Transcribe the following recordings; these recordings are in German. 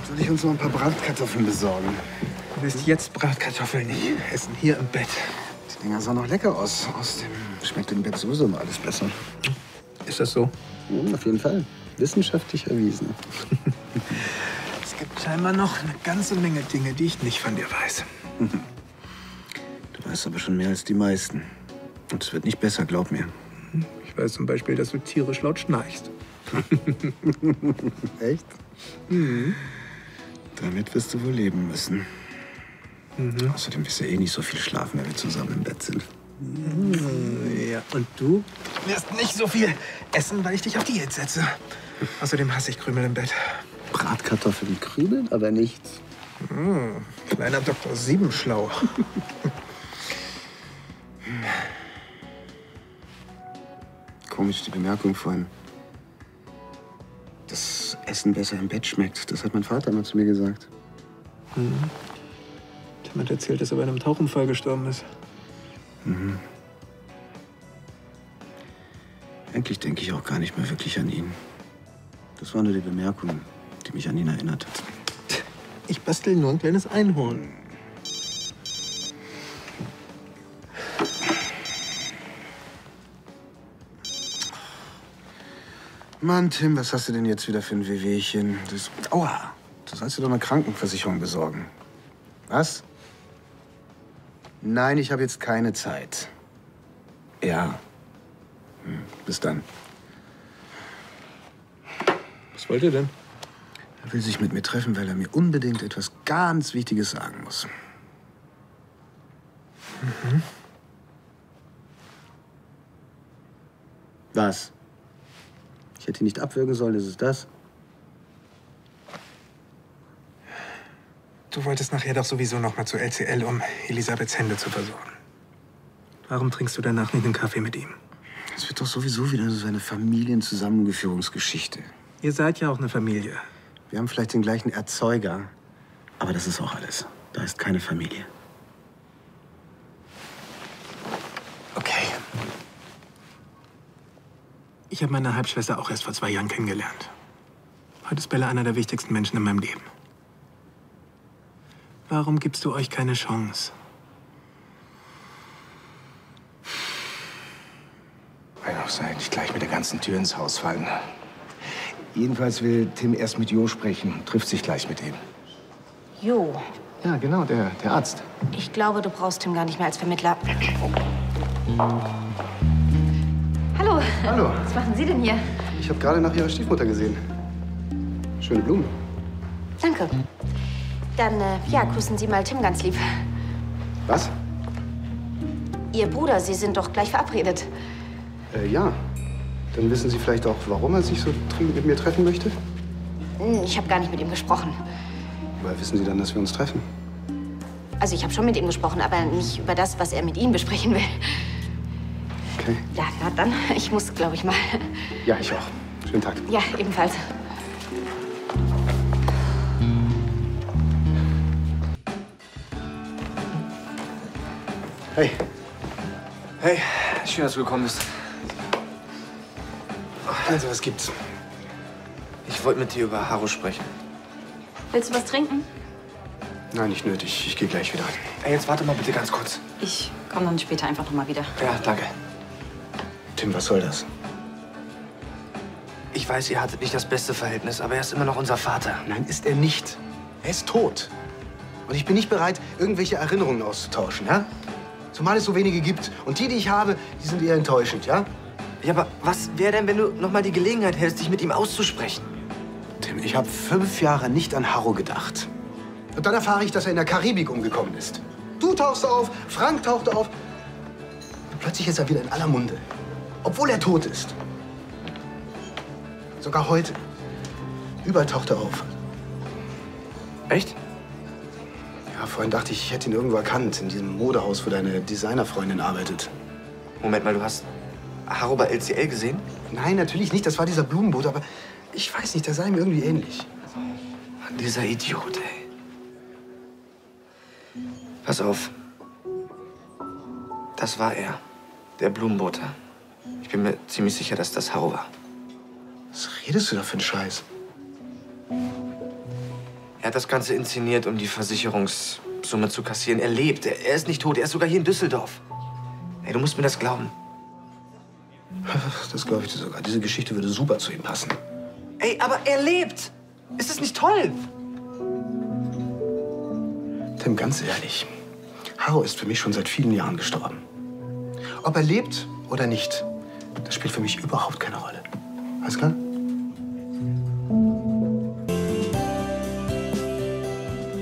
Soll ich uns noch ein paar Bratkartoffeln besorgen? Du willst jetzt Bratkartoffeln nicht essen, hier im Bett. Die Dinger sahen noch lecker aus. Außerdem schmeckt im Bett sowieso immer alles besser. Ist das so? Ja, auf jeden Fall. Wissenschaftlich erwiesen. Es gibt scheinbar noch eine ganze Menge Dinge, die ich nicht von dir weiß. Du weißt aber schon mehr als die meisten. Und es wird nicht besser, glaub mir. Ich weiß zum Beispiel, dass du tierisch laut schnarchst. Echt? Mhm. Damit wirst du wohl leben müssen. Außerdem wirst du eh nicht so viel schlafen, wenn wir zusammen im Bett sind. Ja, und du wirst nicht so viel essen, weil ich dich auf Diät setze. Außerdem hasse ich Krümel im Bett. Bratkartoffeln krümeln, aber nichts. Kleiner Dr. Siebenschlau. Komisch, die Bemerkung vorhin. Dass Essen besser im Bett schmeckt. Das hat mein Vater immer zu mir gesagt. Tim hat erzählt, dass er bei einem Tauchunfall gestorben ist. Eigentlich denke ich auch gar nicht mehr wirklich an ihn. Das war nur die Bemerkung, die mich an ihn erinnert hat. Ich bastel nur ein kleines Einhorn. Mann, Tim, was hast du denn jetzt wieder für ein Wehwehchen? Aua! Du sollst dir doch eine Krankenversicherung besorgen. Was? Nein, ich habe jetzt keine Zeit. Ja. Bis dann. Was wollt ihr denn? Er will sich mit mir treffen, weil er mir unbedingt etwas ganz Wichtiges sagen muss. Was? Ich hätte ihn nicht abwürgen sollen, ist es das? Du wolltest nachher doch sowieso noch mal zu LCL, um Elisabeths Hände zu versorgen. Warum trinkst du danach nicht einen Kaffee mit ihm? Es wird doch sowieso wieder so eine Familienzusammengeführungsgeschichte. Ihr seid ja auch eine Familie. Wir haben vielleicht den gleichen Erzeuger, aber das ist auch alles. Da ist keine Familie. Okay. Ich habe meine Halbschwester auch erst vor 2 Jahren kennengelernt. Heute ist Bella einer der wichtigsten Menschen in meinem Leben. Warum gibst du euch keine Chance? Weil auch sei nicht gleich mit der ganzen Tür ins Haus fallen. Jedenfalls will Tim erst mit Jo sprechen, trifft sich gleich mit ihm. Jo, Ja, genau, der Arzt. ich glaube, du brauchst Tim gar nicht mehr als Vermittler. Hallo. Hallo, Was machen Sie denn hier? ich habe gerade nach Ihrer Stiefmutter gesehen. Schöne Blumen. Danke. Dann, ja, grüßen Sie mal Tim ganz lieb. Was? Ihr Bruder, Sie sind doch gleich verabredet. Ja. Dann wissen Sie vielleicht auch, warum er sich so dringend mit mir treffen möchte? Ich habe gar nicht mit ihm gesprochen. Woher wissen Sie dann, dass wir uns treffen? Also ich habe schon mit ihm gesprochen, aber nicht über das, was er mit Ihnen besprechen will. Okay. Ja, na dann. Ich muss, glaube ich, mal. Ja, ich auch. Schönen Tag. Ja, ebenfalls. Hey, Hey, schön, dass du gekommen bist. also was gibt's? Ich wollte mit dir über Haro sprechen. Willst du was trinken? Nein, nicht nötig. Ich gehe gleich wieder. Ey, jetzt warte mal bitte ganz kurz. Ich komme dann später einfach noch mal wieder. Ja, danke. Tim, was soll das? Ich weiß, ihr hattet nicht das beste Verhältnis, aber er ist immer noch unser Vater. Nein, ist er nicht. Er ist tot. Und ich bin nicht bereit, irgendwelche Erinnerungen auszutauschen, ja? Zumal es so wenige gibt. Und die ich habe, die sind eher enttäuschend, ja? Ja, aber was wäre denn, wenn du noch mal die Gelegenheit hältst, dich mit ihm auszusprechen? Tim, ich habe 5 Jahre nicht an Harro gedacht. Und dann erfahre ich, dass er in der Karibik umgekommen ist. Du tauchst auf, Frank tauchte auf. Und plötzlich ist er wieder in aller Munde. Obwohl er tot ist. Sogar heute. Überall taucht er auf. Echt? Ja, vorhin dachte ich, ich hätte ihn irgendwo erkannt. In diesem Modehaus, wo deine Designerfreundin arbeitet. Moment mal, du hast Haro bei LCL gesehen? Nein, natürlich nicht. Das war dieser Blumenboot. Aber ich weiß nicht, der sah ihm irgendwie ähnlich. Mann, dieser Idiot, ey. Pass auf. Das war er. Der Blumenbote. Ich bin mir ziemlich sicher, dass das Haro war. Was redest du da für einen Scheiß? hat das Ganze inszeniert, um die Versicherungssumme zu kassieren. Er lebt. Er ist nicht tot. Er ist sogar hier in Düsseldorf. Ey, du musst mir das glauben. Das glaube ich dir sogar. Diese Geschichte würde super zu ihm passen. Ey, aber er lebt. Ist das nicht toll? Tim, ganz ehrlich. Harro ist für mich schon seit vielen Jahren gestorben. Ob er lebt oder nicht, das spielt für mich überhaupt keine Rolle. Alles klar?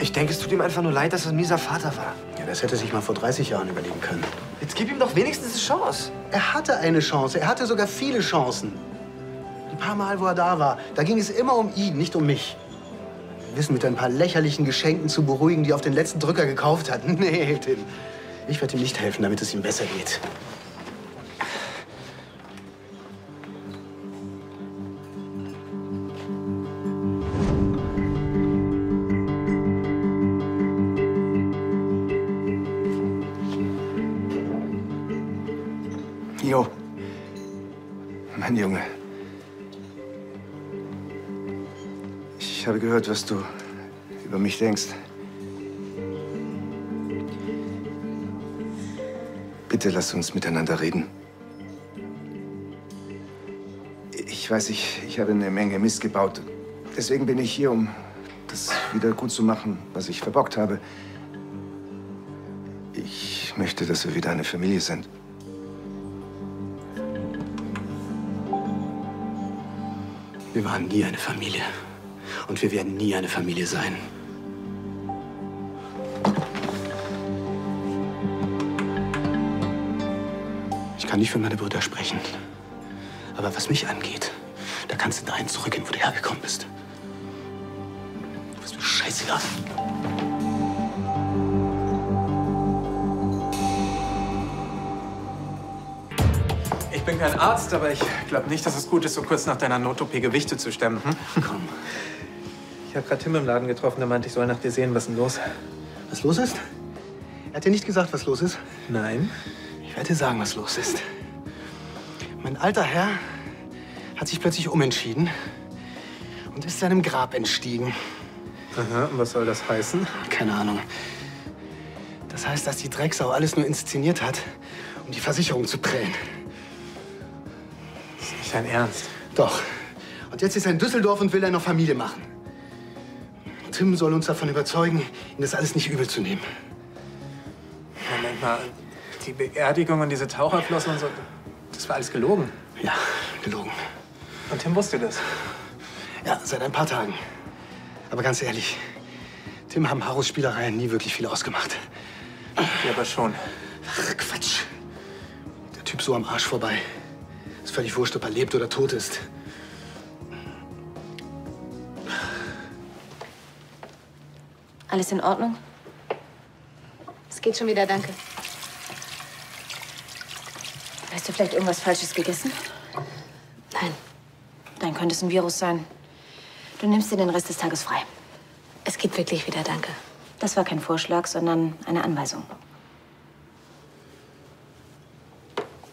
Ich denke, es tut ihm einfach nur leid, dass er ein mieser Vater war. Ja, das hätte sich mal vor 30 Jahren überlegen können. Jetzt gib ihm doch wenigstens eine Chance. Er hatte eine Chance. Er hatte sogar viele Chancen. Die paar Mal, wo er da war, da ging es immer um ihn, nicht um mich. Wissen mit ein paar lächerlichen Geschenken zu beruhigen, die er auf den letzten Drücker gekauft hat. Nee, Tim. Ich werde ihm nicht helfen, damit es ihm besser geht. Jo, mein Junge. Ich habe gehört, was du über mich denkst. Bitte lass uns miteinander reden. Ich weiß, ich habe eine Menge Mist gebaut. Deswegen bin ich hier, um das wieder gut zu machen, was ich verbockt habe. Ich möchte, dass wir wieder eine Familie sind. Wir waren nie eine Familie. Und wir werden nie eine Familie sein. Ich kann nicht für meine Brüder sprechen. Aber was mich angeht, da kannst du dahin zurückgehen, wo du hergekommen bist. Du bist mir scheißegal. Ich bin kein Arzt, aber ich glaube nicht, dass es gut ist, so kurz nach deiner Not-OP Gewichte zu stemmen. Hm? Komm. Ich habe gerade Tim im Laden getroffen, der meinte, ich soll nach dir sehen. Was ist denn los? Was los ist? Er hat dir nicht gesagt, was los ist? Nein. Ich werde dir sagen, was los ist. Mein alter Herr hat sich plötzlich umentschieden und ist seinem Grab entstiegen. Aha, und was soll das heißen? Keine Ahnung. Das heißt, dass die Drecksau alles nur inszeniert hat, um die Versicherung zu prellen. Das ist nicht dein Ernst. Doch. Und jetzt ist er in Düsseldorf und will eine Familie machen. Tim soll uns davon überzeugen, ihm das alles nicht übel zu nehmen. Moment mal, die Beerdigung und diese Taucherflossen und so, das war alles gelogen. Ja, gelogen. Und Tim wusste das? Ja, seit ein paar Tagen. Aber ganz ehrlich, Tim haben Harros Spielereien nie wirklich viel ausgemacht. Ja, aber schon. Ach, Quatsch. Der Typ so am Arsch vorbei. Ist völlig wurscht, ob er lebt oder tot ist. Alles in Ordnung? Es geht schon wieder, danke. Hast du vielleicht irgendwas Falsches gegessen? Nein, Dann könnte es ein Virus sein. Du nimmst dir den Rest des Tages frei. es geht wirklich wieder, danke. Das war kein Vorschlag, sondern eine Anweisung.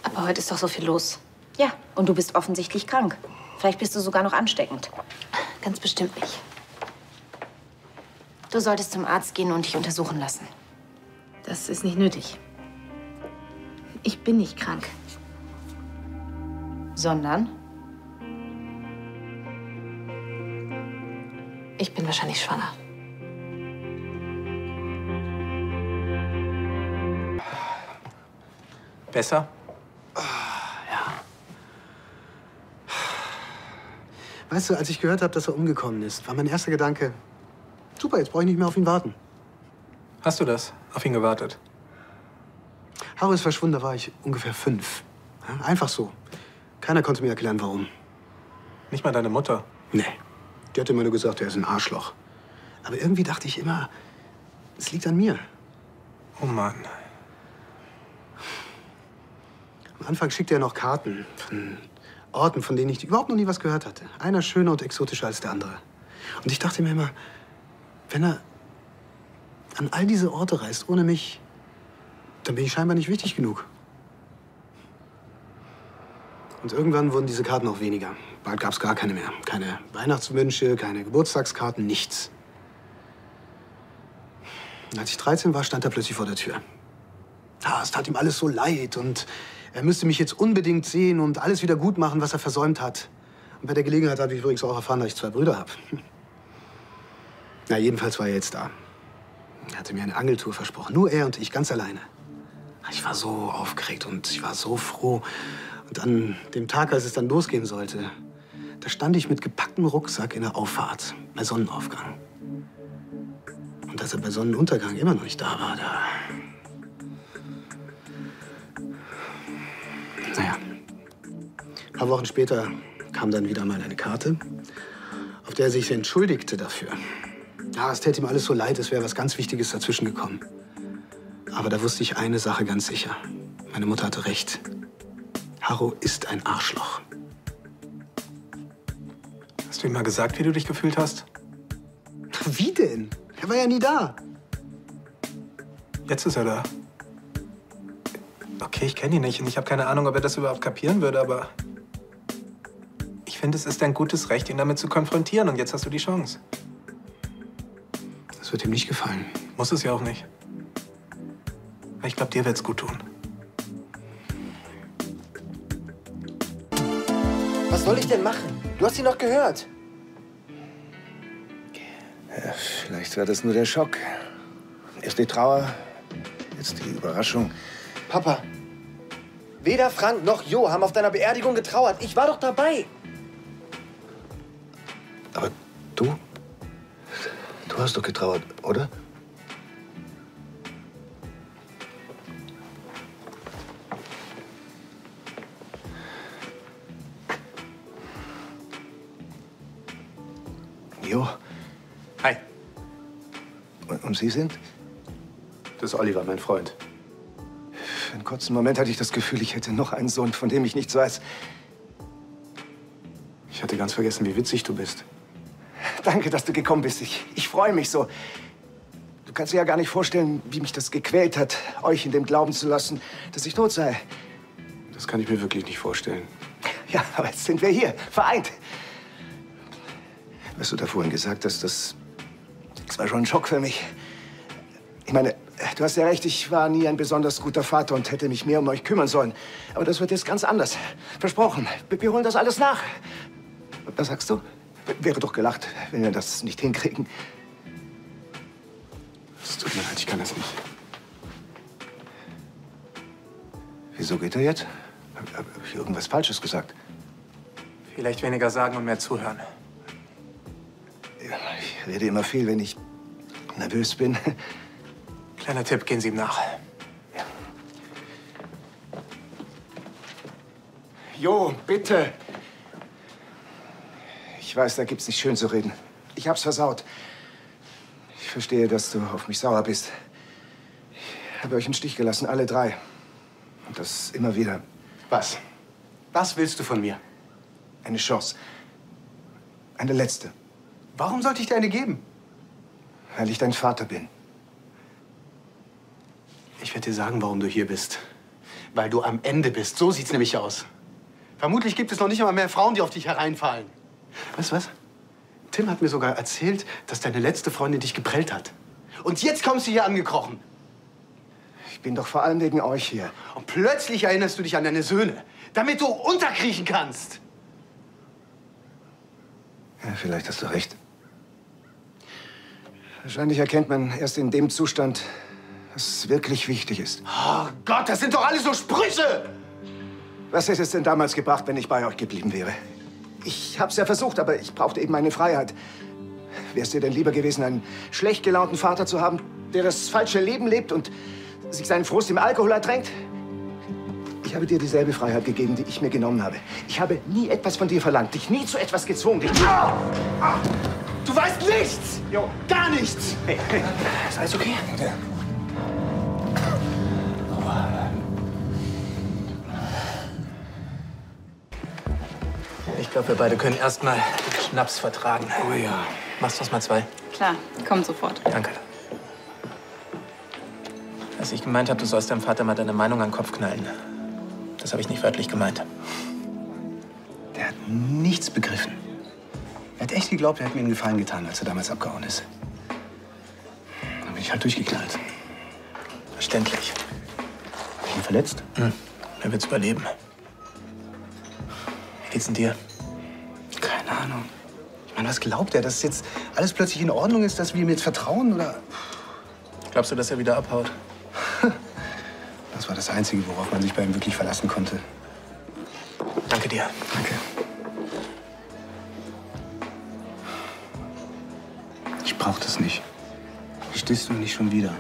Aber heute ist doch so viel los. Ja, und du bist offensichtlich krank. Vielleicht bist du sogar noch ansteckend. Ganz bestimmt nicht. Du solltest zum Arzt gehen und dich untersuchen lassen. Das ist nicht nötig. Ich bin nicht krank. Sondern? Ich bin wahrscheinlich schwanger. Besser? Weißt du, als ich gehört habe, dass er umgekommen ist, war mein erster Gedanke, super, jetzt brauche ich nicht mehr auf ihn warten. Hast du das? Auf ihn gewartet? Harro ist verschwunden, da war ich ungefähr 5. Ja, einfach so. Keiner konnte mir erklären, warum. Nicht mal deine Mutter? Nee. Die hat immer nur gesagt, er ist ein Arschloch. Aber irgendwie dachte ich immer, es liegt an mir. Oh Mann. Am Anfang schickte er noch Karten von Orten, von denen ich überhaupt noch nie was gehört hatte. Einer schöner und exotischer als der andere. Und ich dachte mir immer, wenn er an all diese Orte reist, ohne mich, dann bin ich scheinbar nicht wichtig genug. Und irgendwann wurden diese Karten auch weniger. Bald gab es gar keine mehr. Keine Weihnachtswünsche, keine Geburtstagskarten, nichts. Und als ich 13 war, stand er plötzlich vor der Tür. Ja, es tat ihm alles so leid und er müsste mich jetzt unbedingt sehen und alles wieder gut machen, was er versäumt hat. Und bei der Gelegenheit habe ich übrigens auch erfahren, dass ich 2 Brüder habe. Na, jedenfalls war er jetzt da. Er hatte mir eine Angeltour versprochen. Nur er und ich, ganz alleine. Ich war so aufgeregt und ich war so froh. Und an dem Tag, als es dann losgehen sollte, da stand ich mit gepacktem Rucksack in der Auffahrt bei Sonnenaufgang. Und als er bei Sonnenuntergang immer noch nicht da war, da... Naja, ein paar Wochen später kam dann wieder mal eine Karte, auf der er sich entschuldigte dafür. Ja, es täte ihm alles so leid, es wäre was ganz Wichtiges dazwischen gekommen. Aber da wusste ich eine Sache ganz sicher. Meine Mutter hatte recht. Harro ist ein Arschloch. Hast du ihm mal gesagt, wie du dich gefühlt hast? Wie denn? Er war ja nie da. Jetzt ist er da. Okay, ich kenne ihn nicht und ich habe keine Ahnung, ob er das überhaupt kapieren würde, aber ich finde, es ist dein gutes Recht, ihn damit zu konfrontieren und jetzt hast du die Chance. Das wird ihm nicht gefallen. Muss es ja auch nicht. Aber ich glaube, dir wird's gut tun. Was soll ich denn machen? Du hast ihn doch gehört. Ja, vielleicht war das nur der Schock. Erst die Trauer, jetzt die Überraschung. Papa, weder Frank noch Jo haben auf deiner Beerdigung getrauert. Ich war doch dabei. Aber du? Du hast doch getrauert, oder? Jo. Hi. Und Sie sind? Das ist Oliver, mein Freund. Für einen kurzen Moment hatte ich das Gefühl, ich hätte noch einen Sohn, von dem ich nichts weiß. Ich hatte ganz vergessen, wie witzig du bist. Danke, dass du gekommen bist. Ich freue mich so. Du kannst dir ja gar nicht vorstellen, wie mich das gequält hat, euch in dem Glauben zu lassen, dass ich tot sei. Das kann ich mir wirklich nicht vorstellen. Ja, aber jetzt sind wir hier, vereint. Was du da vorhin gesagt hast, das war schon ein Schock für mich. Ich meine, du hast ja recht, ich war nie ein besonders guter Vater und hätte mich mehr um euch kümmern sollen. Aber das wird jetzt ganz anders. Versprochen. Wir holen das alles nach. Was sagst du? Wäre doch gelacht, wenn wir das nicht hinkriegen. Es tut mir leid, ich kann das nicht. Wieso geht er jetzt? Hab ich irgendwas Falsches gesagt? Vielleicht weniger sagen und mehr zuhören. Ich rede immer viel, wenn ich nervös bin. Kleiner Tipp, gehen Sie ihm nach. Ja. Jo, bitte. Ich weiß, da gibt's nicht schön zu reden. Ich hab's versaut. Ich verstehe, dass du auf mich sauer bist. Ich habe euch im Stich gelassen, alle 3. Und das immer wieder. Was? Was willst du von mir? Eine Chance. Eine letzte. Warum sollte ich dir eine geben? Weil ich dein Vater bin. Ich werde dir sagen, warum du hier bist. Weil du am Ende bist. So sieht's nämlich aus. Vermutlich gibt es noch nicht einmal mehr Frauen, die auf dich hereinfallen. Weißt du was? Tim hat mir sogar erzählt, dass deine letzte Freundin dich geprellt hat. Und jetzt kommst du hier angekrochen. Ich bin doch vor allem wegen euch hier. Und plötzlich erinnerst du dich an deine Söhne, damit du unterkriechen kannst. Ja, vielleicht hast du recht. Wahrscheinlich erkennt man erst in dem Zustand, was wirklich wichtig ist. Oh Gott, das sind doch alles so Sprüche! Was hätte es denn damals gebracht, wenn ich bei euch geblieben wäre? Ich hab's ja versucht, aber ich brauchte eben meine Freiheit. Wär's dir denn lieber gewesen, einen schlecht gelaunten Vater zu haben, der das falsche Leben lebt und sich seinen Frust im Alkohol ertränkt? Ich habe dir dieselbe Freiheit gegeben, die ich mir genommen habe. Ich habe nie etwas von dir verlangt, dich nie zu etwas gezwungen. Du weißt nichts! Jo. Gar nichts! Hey, ist alles okay? Ja. Ich glaube, wir beide können erst mal Schnaps vertragen. Oh ja. Machst du das mal 2? Klar, kommt sofort. Danke. Als ich gemeint habe, du sollst deinem Vater mal deine Meinung an den Kopf knallen, das habe ich nicht wörtlich gemeint. Der hat nichts begriffen. Er hat echt geglaubt, er hätte mir einen Gefallen getan, als er damals abgehauen ist. Aber bin ich halt durchgeknallt. Verständlich. Hab ich ihn verletzt? Er wird's überleben. Wie geht's denn dir? Keine Ahnung. Ich meine, was glaubt er, dass jetzt alles plötzlich in Ordnung ist, dass wir ihm jetzt vertrauen? Oder? Glaubst du, dass er wieder abhaut? Das war das Einzige, worauf man sich bei ihm wirklich verlassen konnte. Danke dir. Danke. Ich brauch das nicht. Verstehst du, nicht schon wieder?